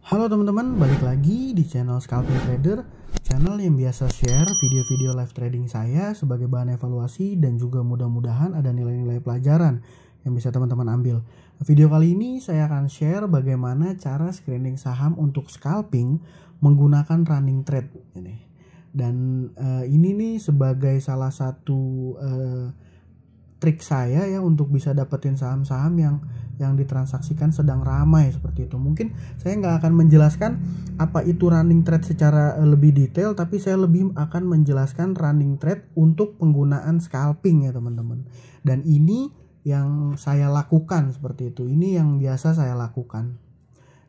Halo teman-teman, balik lagi di channel Scalping Trader, channel yang biasa share video-video live trading saya sebagai bahan evaluasi dan juga mudah-mudahan ada nilai-nilai pelajaran yang bisa teman-teman ambil. Video kali ini saya akan share bagaimana cara screening saham untuk scalping menggunakan running trade ini. Dan ini nih sebagai salah satu trik saya ya untuk bisa dapetin saham-saham yang ditransaksikan sedang ramai seperti itu. Mungkin saya nggak akan menjelaskan apa itu running trade secara lebih detail, tapi saya lebih akan menjelaskan running trade untuk penggunaan scalping ya teman-teman. Dan ini yang saya lakukan seperti itu. Ini yang biasa saya lakukan.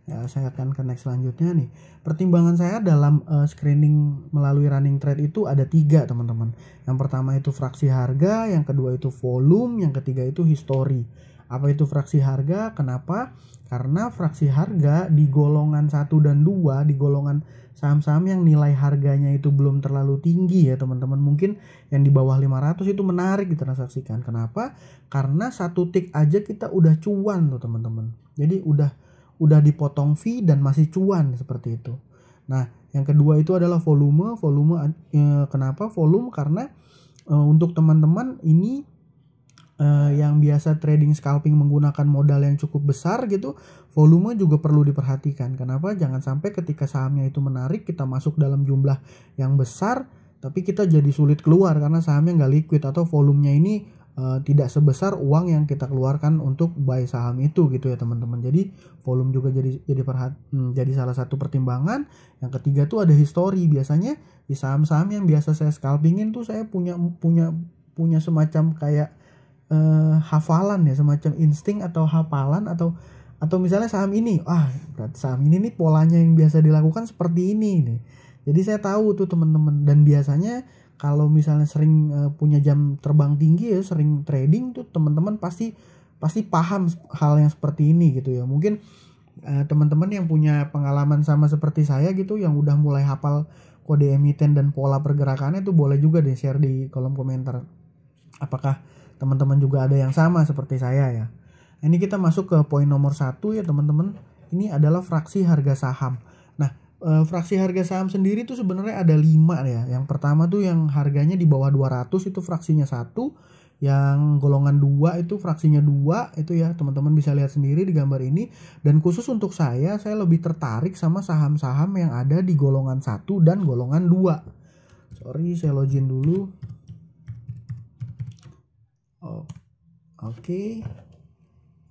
Ya, saya akan ke next selanjutnya nih. Pertimbangan saya dalam screening melalui running trade itu ada 3 teman-teman. Yang pertama itu fraksi harga, yang kedua itu volume, yang ketiga itu history. Apa itu fraksi harga? Kenapa? Karena fraksi harga di golongan 1 dan 2, di golongan saham-saham yang nilai harganya itu belum terlalu tinggi ya teman-teman. Mungkin yang di bawah 500 itu menarik ditransaksikan. Kenapa? Karena satu tick aja kita udah cuan tuh teman-teman. Jadi udah dipotong fee dan masih cuan seperti itu. Nah, yang kedua itu adalah volume. Kenapa volume? Karena untuk teman-teman ini yang biasa trading scalping menggunakan modal yang cukup besar gitu, volume juga perlu diperhatikan. Kenapa? Jangan sampai ketika sahamnya itu menarik kita masuk dalam jumlah yang besar, tapi kita jadi sulit keluar karena sahamnya nggak liquid atau volumenya ini tidak sebesar uang yang kita keluarkan untuk buy saham itu gitu ya teman-teman. Jadi volume juga jadi salah satu pertimbangan. Yang ketiga tuh ada history. Biasanya di saham-saham yang biasa saya scalpingin tuh saya punya semacam kayak hafalan ya, semacam insting atau hafalan atau misalnya saham ini, berarti saham ini nih polanya yang biasa dilakukan seperti ini nih. Jadi saya tahu tuh teman-teman, dan biasanya kalau misalnya sering punya jam terbang tinggi ya, sering trading tuh teman-teman pasti paham hal yang seperti ini gitu ya. Mungkin teman-teman yang punya pengalaman sama seperti saya gitu, yang udah mulai hafal kode emiten dan pola pergerakannya tuh boleh juga deh share di kolom komentar. Apakah teman-teman juga ada yang sama seperti saya ya. Ini kita masuk ke poin nomor 1 ya teman-teman. Ini adalah fraksi harga saham. Nah, fraksi harga saham sendiri tuh sebenarnya ada 5 ya. Yang pertama tuh yang harganya di bawah 200 itu fraksinya 1. Yang golongan 2 itu fraksinya 2. Itu ya teman-teman bisa lihat sendiri di gambar ini. Dan khusus untuk saya lebih tertarik sama saham-saham yang ada di golongan 1 dan golongan 2. Sorry, saya login dulu. Oke.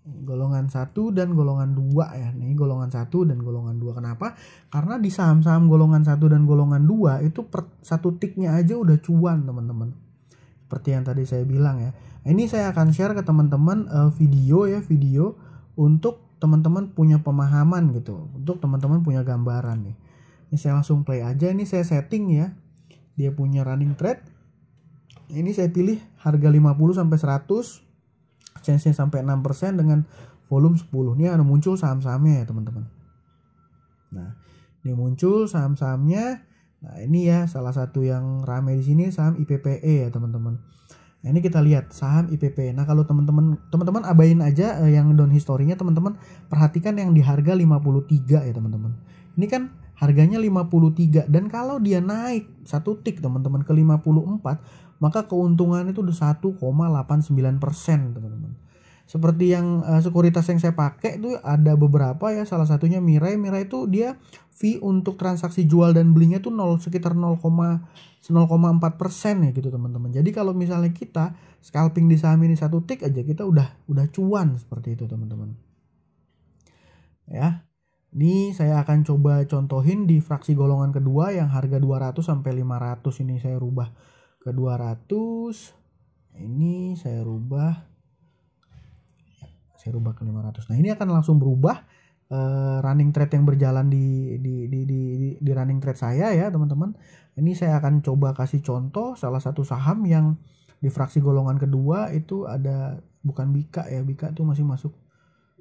Golongan 1 dan golongan 2 ya. Nih golongan 1 dan golongan 2. Kenapa? Karena di saham-saham golongan 1 dan golongan 2 itu satu ticknya aja udah cuan teman-teman. Seperti yang tadi saya bilang ya. Ini saya akan share ke teman-teman video untuk teman-teman punya pemahaman gitu. Untuk teman-teman punya gambaran nih. Ini saya langsung play aja. Ini saya setting ya. Dia punya running trade. Ini saya pilih harga 50 sampai 100. Chance-nya sampai 6% dengan volume 10. Ini ada muncul saham-sahamnya ya teman-teman. Nah, ini muncul saham-sahamnya. Nah, ini ya salah satu yang ramai di sini saham IPPE ya teman-teman. Nah, ini kita lihat saham IPPE. Nah, kalau teman-teman abain aja yang down historinya, teman-teman perhatikan yang di harga 53 ya teman-teman. Ini kan harganya 53 dan kalau dia naik satu tick teman-teman ke 54, maka keuntungan itu udah 1,89% teman-teman. Seperti yang sekuritas yang saya pakai itu ada beberapa ya, salah satunya Mirai itu dia fee untuk transaksi jual dan belinya tuh sekitar 0,4% ya gitu teman-teman. Jadi kalau misalnya kita scalping di saham ini satu tick aja kita udah cuan seperti itu teman-teman. Ya. Ini saya akan coba contohin di fraksi golongan kedua yang harga 200 sampai 500 ini saya rubah ke 200. Ini saya rubah ke 500. Nah, ini akan langsung berubah running trade yang berjalan di running trade saya ya, teman-teman. Ini saya akan coba kasih contoh salah satu saham yang di fraksi golongan kedua itu ada, bukan Bika ya. Bika tuh masih masuk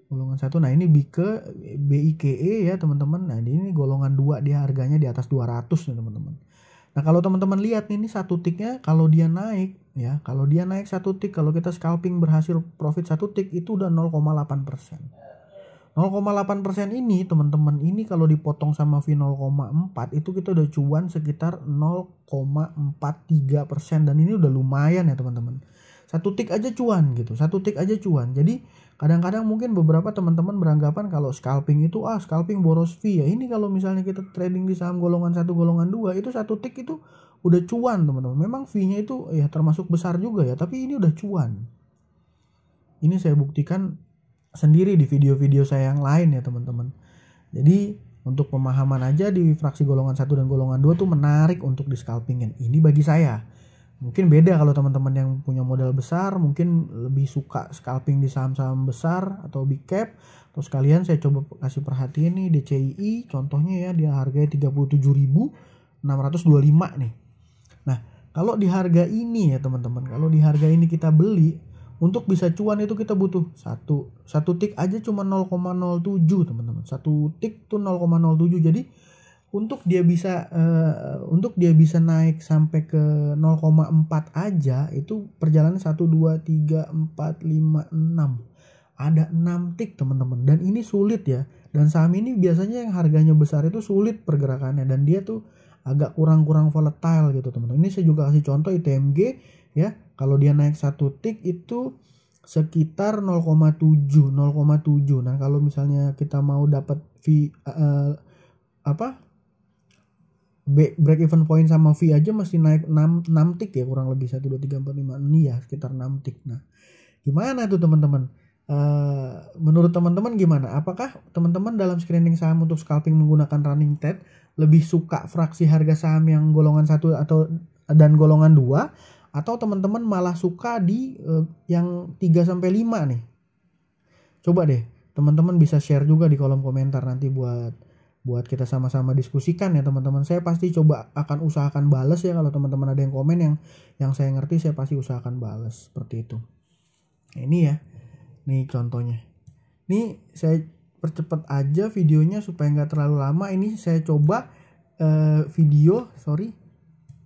golongan 1. Nah, ini BIKE ya, teman-teman. Nah, ini golongan 2 dia harganya di atas 200 nih, teman-teman. Nah, kalau teman-teman lihat nih, ini satu ticknya kalau dia naik ya, kalau dia naik satu tick, kalau kita scalping berhasil profit satu tick itu udah 0,8%. 0,8% ini teman-teman, ini kalau dipotong sama fee 0,4 itu kita udah cuan sekitar 0,43%, dan ini udah lumayan ya teman-teman. Satu tick aja cuan gitu, satu tick aja cuan. Jadi kadang-kadang mungkin beberapa teman-teman beranggapan kalau scalping itu scalping boros fee ya. Ini kalau misalnya kita trading di saham golongan 1, golongan 2 itu satu tick itu udah cuan teman-teman. Memang fee-nya itu ya termasuk besar juga ya, tapi ini udah cuan. Ini saya buktikan sendiri di video-video saya yang lain ya teman-teman. Jadi untuk pemahaman aja, di fraksi golongan 1 dan golongan 2 tuh menarik untuk di scalpingin. Ini bagi saya. Mungkin beda kalau teman-teman yang punya modal besar, mungkin lebih suka scalping di saham-saham besar atau big cap. Terus kalian saya coba kasih perhatian nih DCII contohnya ya, dia harganya 37.625 nih. Nah, kalau di harga ini ya teman-teman, kalau di harga ini kita beli, untuk bisa cuan itu kita butuh satu tick aja cuma 0,07 teman-teman. Satu tick tuh 0,07. Jadi untuk dia bisa naik sampai ke 0,4 aja itu perjalanan 1 2 3 4 5 6. Ada 6 tick teman-teman, dan ini sulit ya. Dan saham ini biasanya yang harganya besar itu sulit pergerakannya, dan dia tuh agak kurang volatile gitu teman-teman. Ini saya juga kasih contoh ITMG ya. Kalau dia naik satu tick itu sekitar 0,7. Nah, kalau misalnya kita mau dapat fee break even point sama fee aja mesti naik 6 tick ya, kurang lebih 1 2 3 4 5 ini ya, sekitar 6 tick. Nah, gimana tuh teman-teman? Menurut teman-teman gimana? Apakah teman-teman dalam screening saham untuk scalping menggunakan running trade lebih suka fraksi harga saham yang golongan 1 dan golongan 2, atau teman-teman malah suka di yang 3 sampai 5 nih? Coba deh teman-teman bisa share juga di kolom komentar nanti buat kita sama-sama diskusikan ya teman-teman. Saya pasti akan usahakan bales ya, kalau teman-teman ada yang komen yang saya ngerti, saya pasti usahakan bales seperti itu. Nah, ini ya. Nih contohnya. Nih saya percepat aja videonya supaya nggak terlalu lama. Ini saya coba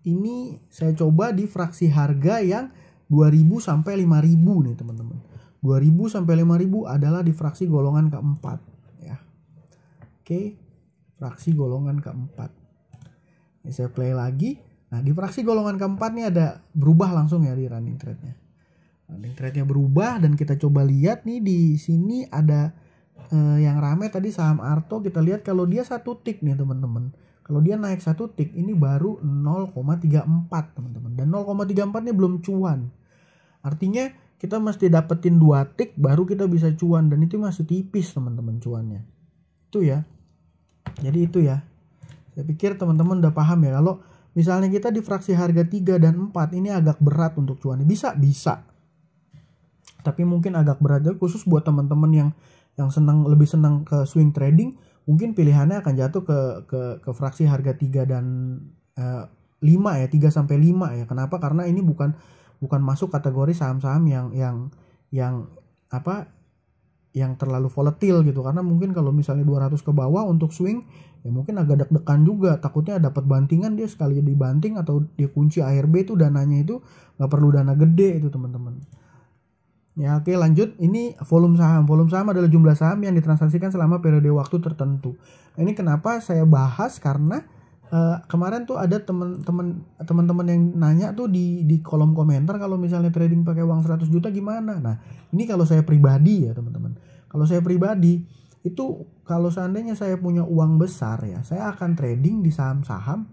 ini saya coba di fraksi harga yang 2000 sampai 5000 nih teman-teman. 2000 sampai 5000 adalah di fraksi golongan keempat ya. Oke, fraksi golongan keempat. Ini saya play lagi. Nah, di fraksi golongan keempat nih ada berubah langsung ya di running trade-nya. Running trade-nya berubah, dan kita coba lihat nih di sini ada yang rame tadi saham Arto. Kita lihat kalau dia satu tick nih teman-teman. Kalau dia naik satu tick ini baru 0,34 teman-teman. Dan 0,34 ini belum cuan. Artinya kita mesti dapetin 2 tick baru kita bisa cuan, dan itu masih tipis teman-teman cuannya. Itu ya. Jadi itu ya. Saya pikir teman-teman udah paham ya, kalau misalnya kita di fraksi harga 3 dan 4 ini agak berat untuk cuannya. Bisa. Tapi mungkin agak berat juga khusus buat teman-teman yang lebih senang ke swing trading. Mungkin pilihannya akan jatuh ke fraksi harga 3 dan 5 ya, 3 sampai 5 ya. Kenapa? Karena ini bukan masuk kategori saham-saham yang terlalu volatile gitu. Karena mungkin kalau misalnya 200 ke bawah untuk swing ya mungkin agak deg-degan juga, takutnya dapat bantingan, dia sekali dibanting atau dia kunci ARB itu dananya itu nggak perlu dana gede itu teman-teman. Ya oke, lanjut. Ini volume saham. Volume saham adalah jumlah saham yang ditransaksikan selama periode waktu tertentu. Nah, ini kenapa saya bahas, karena kemarin tuh ada teman-teman yang nanya tuh di kolom komentar, kalau misalnya trading pakai uang 100 juta gimana. Nah, ini kalau saya pribadi ya teman-teman. Kalau saya pribadi itu, kalau seandainya saya punya uang besar ya, saya akan trading di saham-saham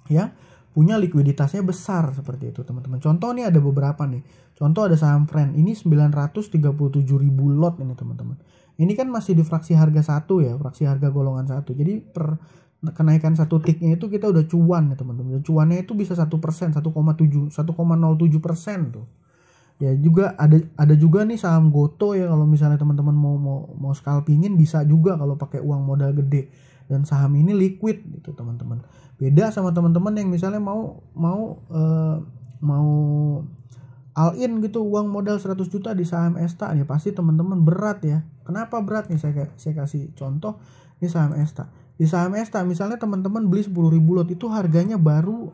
yang punya likuiditasnya besar seperti itu teman-teman. Contoh nih ada beberapa nih. Contoh ada saham Friend. Ini 937.000 lot ini teman-teman. Ini kan masih di fraksi harga 1 ya, fraksi harga golongan 1. Jadi per kenaikan satu ticknya itu kita udah cuan ya teman-teman. Cuannya itu bisa 1%, 1,07% tuh. Ya juga ada juga nih saham Goto ya, kalau misalnya teman-teman mau scalpingin bisa juga kalau pakai uang modal gede. Dan saham ini liquid gitu teman-teman. Beda sama teman-teman yang misalnya mau all in gitu, uang modal 100 juta di saham Esta ya, pasti teman-teman berat ya. Kenapa berat nih? Saya kasih contoh di saham Esta. Di saham Esta misalnya teman-teman beli 10.000 lot, itu harganya baru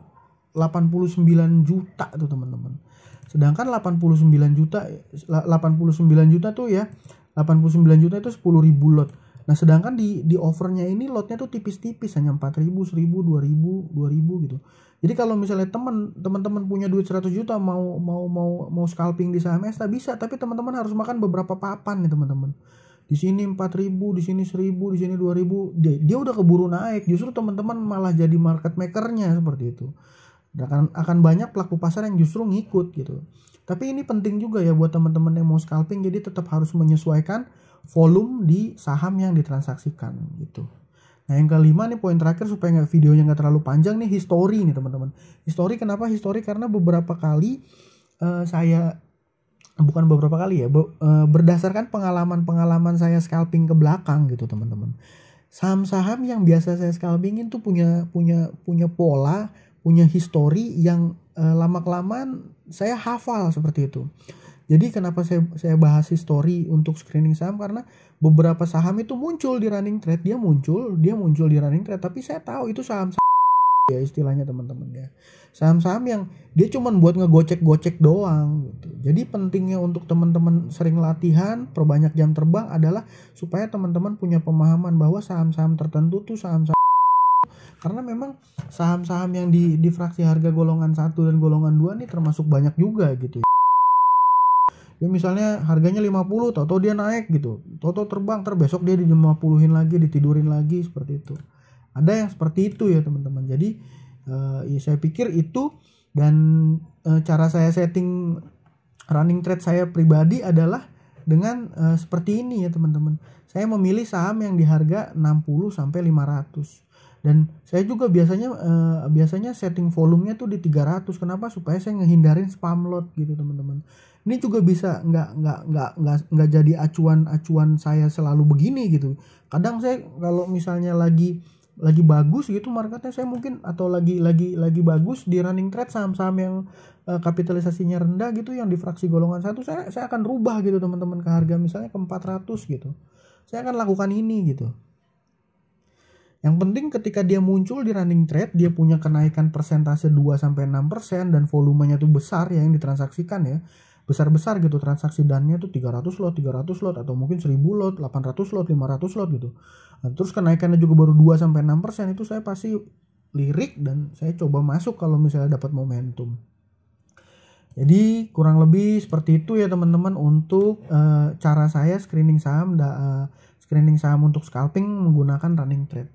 89 juta tuh teman-teman. Sedangkan 89 juta tuh ya, 89 juta itu 10.000 lot. Nah, sedangkan di offernya ini lotnya tuh tipis-tipis, hanya 4.000, 1.000, 2.000, 2.000 gitu. Jadi kalau misalnya teman-teman punya duit 100 juta mau scalping di saham ESTA bisa, tapi teman-teman harus makan beberapa papan nih teman-teman. Di sini 4.000, di sini 1.000, di sini 2.000. Dia udah keburu naik. Justru teman-teman malah jadi market makernya seperti itu. Dan akan banyak pelaku pasar yang justru ngikut gitu. Tapi ini penting juga ya buat teman-teman yang mau scalping, jadi tetap harus menyesuaikan volume di saham yang ditransaksikan gitu. Nah, yang kelima nih, poin terakhir supaya videonya nggak terlalu panjang nih, history nih teman-teman. History kenapa history? Karena beberapa kali berdasarkan pengalaman saya scalping ke belakang gitu teman-teman. Saham-saham yang biasa saya scalpingin tuh punya pola, punya history yang lama-kelamaan saya hafal seperti itu. Jadi kenapa saya bahas history untuk screening saham, karena beberapa saham itu muncul di running trade, dia muncul di running trade, tapi saya tahu itu saham ya istilahnya teman-teman ya. Saham-saham yang dia cuman buat ngegocek-gocek doang gitu. Jadi pentingnya untuk teman-teman sering latihan, perbanyak jam terbang adalah supaya teman-teman punya pemahaman bahwa saham-saham tertentu tuh saham-saham, karena memang saham-saham yang di fraksi harga golongan 1 dan golongan 2 nih termasuk banyak juga gitu ya. Ya misalnya harganya 50, tau-tau dia naik gitu, tau-tau terbang, besok dia di 50-in lagi, ditidurin lagi, seperti itu. Ada yang seperti itu ya teman-teman. Jadi ya saya pikir itu, dan cara saya setting running trade saya pribadi adalah dengan seperti ini ya teman-teman. Saya memilih saham yang di harga 60 sampai 500. Dan saya juga biasanya setting volumenya tuh di 300. Kenapa? Supaya saya ngehindarin spam lot gitu teman-teman. Ini juga bisa nggak jadi acuan saya selalu begini gitu. Kadang saya kalau misalnya lagi bagus gitu marketnya, saya mungkin, atau lagi bagus di running trade saham-saham yang kapitalisasinya rendah gitu, yang di fraksi golongan 1, saya akan rubah gitu teman-teman ke harga misalnya ke 400 gitu. Saya akan lakukan ini gitu. Yang penting ketika dia muncul di running trade, dia punya kenaikan persentase 2-6% dan volumenya tuh besar ya yang ditransaksikan ya. Besar-besar gitu transaksi dannya tuh 300 lot, atau mungkin 1000 lot, 800 lot, 500 lot gitu. Nah, terus kenaikannya juga baru 2-6%, itu saya pasti lirik dan saya coba masuk kalau misalnya dapat momentum. Jadi kurang lebih seperti itu ya teman-teman untuk cara saya screening saham untuk scalping menggunakan running trade.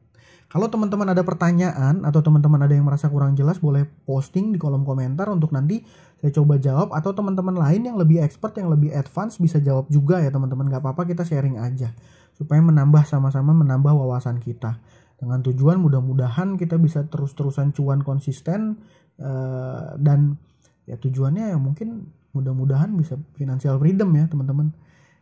Kalau teman-teman ada pertanyaan atau teman-teman ada yang merasa kurang jelas, boleh posting di kolom komentar untuk nanti saya coba jawab, atau teman-teman lain yang lebih expert, yang lebih advance bisa jawab juga ya teman-teman. Gak apa-apa, kita sharing aja supaya sama-sama menambah wawasan kita, dengan tujuan mudah-mudahan kita bisa terus-terusan cuan konsisten, dan ya tujuannya ya mungkin mudah-mudahan bisa financial freedom ya teman-teman.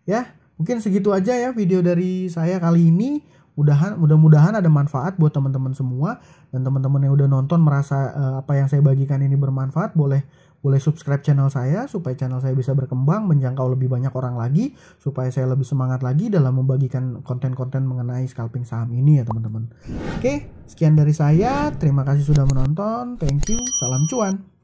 Ya mungkin segitu aja ya video dari saya kali ini. Mudah-mudahan ada manfaat buat teman-teman semua, dan teman-teman yang udah nonton merasa apa yang saya bagikan ini bermanfaat, boleh subscribe channel saya supaya channel saya bisa berkembang, menjangkau lebih banyak orang lagi, supaya saya lebih semangat lagi dalam membagikan konten-konten mengenai scalping saham ini ya teman-teman. Oke, sekian dari saya. Terima kasih sudah menonton. Thank you. Salam cuan.